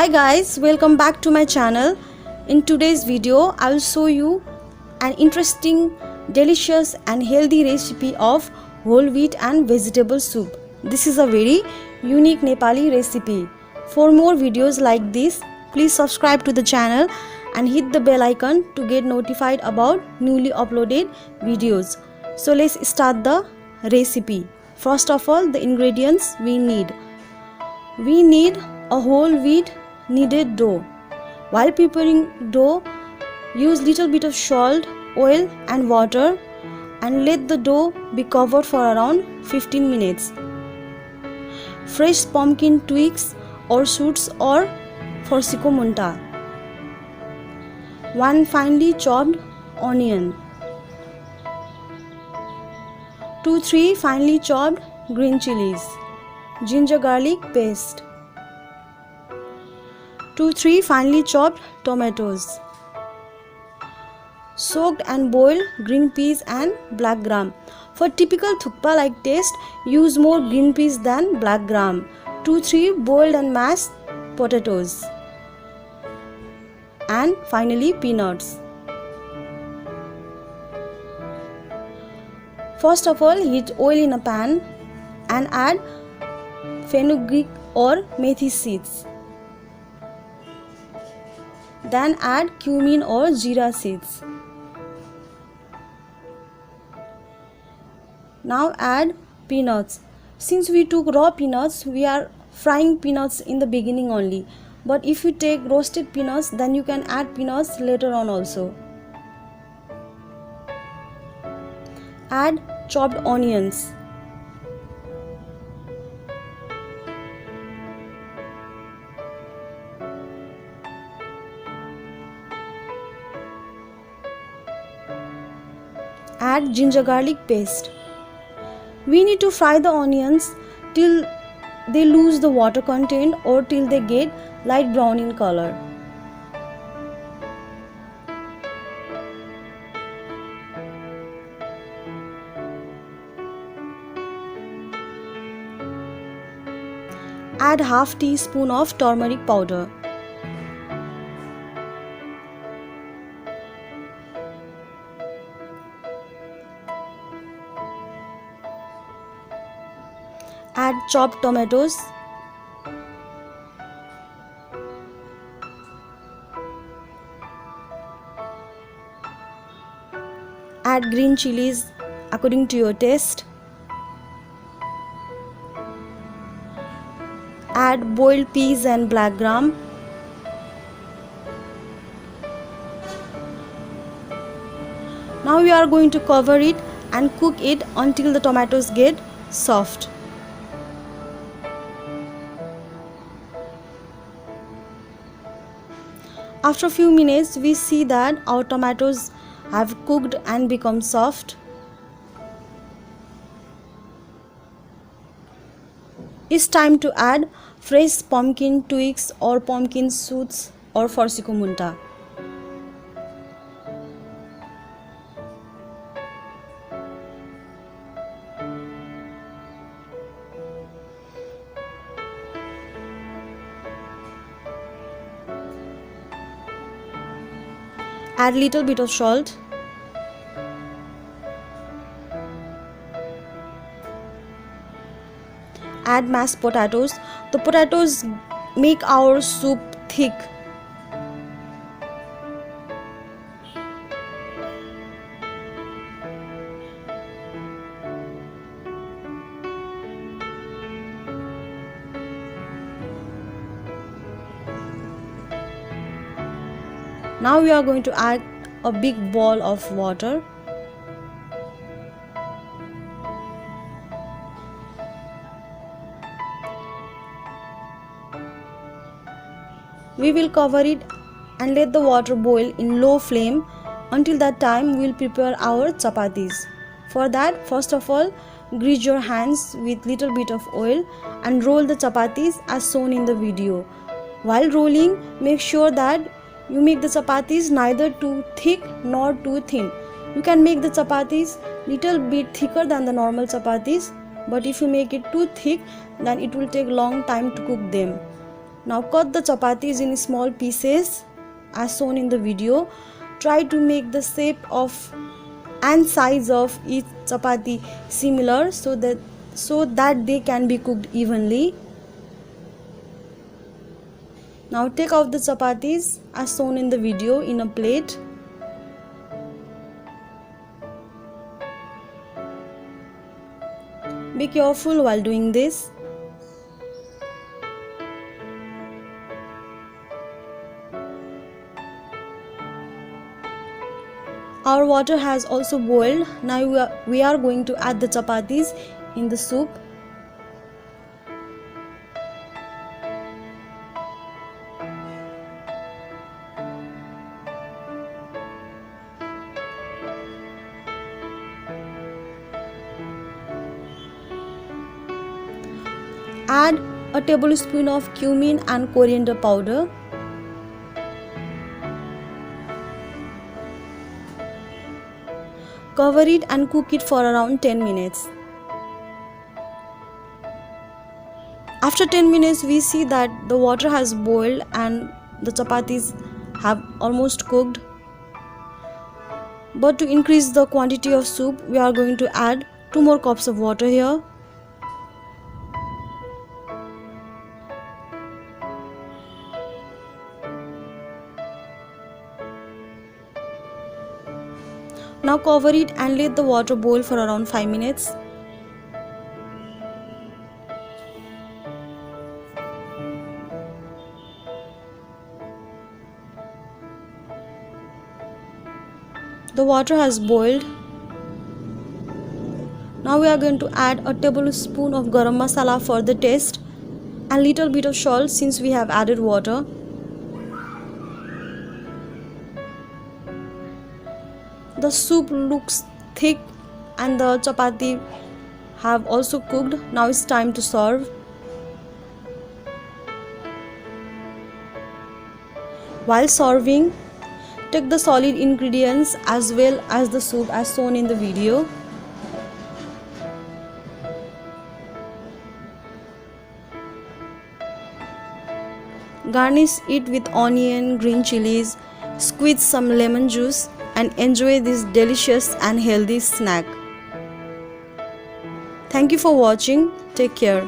Hi guys, welcome back to my channel. In today's video, I will show you an interesting, delicious and healthy recipe of whole wheat and vegetable soup. This is a very unique Nepali recipe. For more videos like this, please subscribe to the channel and hit the bell icon to get notified about newly uploaded videos. So let's start the recipe. First of all, the ingredients we need. We need a whole wheat kneaded dough. While preparing dough, use little bit of salt, oil and water and let the dough be covered for around 15 minutes. Fresh pumpkin twigs or shoots or forsico munta. 1 finely chopped onion. 2-3 finely chopped green chilies. Ginger garlic paste. 2-3 finely chopped tomatoes. Soaked and boiled green peas and black gram. For typical thukpa like taste, use more green peas than black gram. 2-3 boiled and mashed potatoes. And finally peanuts. First of all, heat oil in a pan and add fenugreek or methi seeds. Then add cumin or jeera seeds. Now add peanuts. Since we took raw peanuts, we are frying peanuts in the beginning only. But if you take roasted peanuts, then you can add peanuts later on also. Add chopped onions. Add ginger garlic paste. We need to fry the onions till they lose the water content or till they get light brown in color. Add half teaspoon of turmeric powder. Add chopped tomatoes. Add green chilies according to your taste. Add boiled peas and black gram. Now we are going to cover it and cook it until the tomatoes get soft. After a few minutes, we see that our tomatoes have cooked and become soft. It's time to add fresh pumpkin twigs or pumpkin shoots or forsico munta. Add little bit of salt. Add mashed potatoes. The potatoes make our soup thick. Now we are going to add a big bowl of water. We will cover it and let the water boil in low flame. Until that time, we will prepare our chapatis. For that, first of all, grease your hands with little bit of oil and roll the chapatis as shown in the video. While rolling, make sure that you make the chapatis neither too thick nor too thin. You can make the chapatis little bit thicker than the normal chapatis, but if you make it too thick, then it will take long time to cook them. Now cut the chapatis in small pieces as shown in the video. Try to make the shape of and size of each chapati similar so that they can be cooked evenly. Now take out the chapatis as shown in the video in a plate. Be careful while doing this. Our water has also boiled. Now we are going to add the chapatis in the soup. Add a tablespoon of cumin and coriander powder. Cover it and cook it for around 10 minutes. After 10 minutes, we see that the water has boiled and the chapatis have almost cooked. But to increase the quantity of soup, we are going to add 2 more cups of water here. Now cover it and let the water boil for around 5 minutes. The water has boiled. Now we are going to add a tablespoon of garam masala for the taste and little bit of salt since we have added water. The soup looks thick and the chapati have also cooked. Now it's time to serve. While serving, take the solid ingredients as well as the soup as shown in the video. Garnish it with onion, green chilies, squeeze some lemon juice and enjoy this delicious and healthy snack. Thank you for watching. Take care.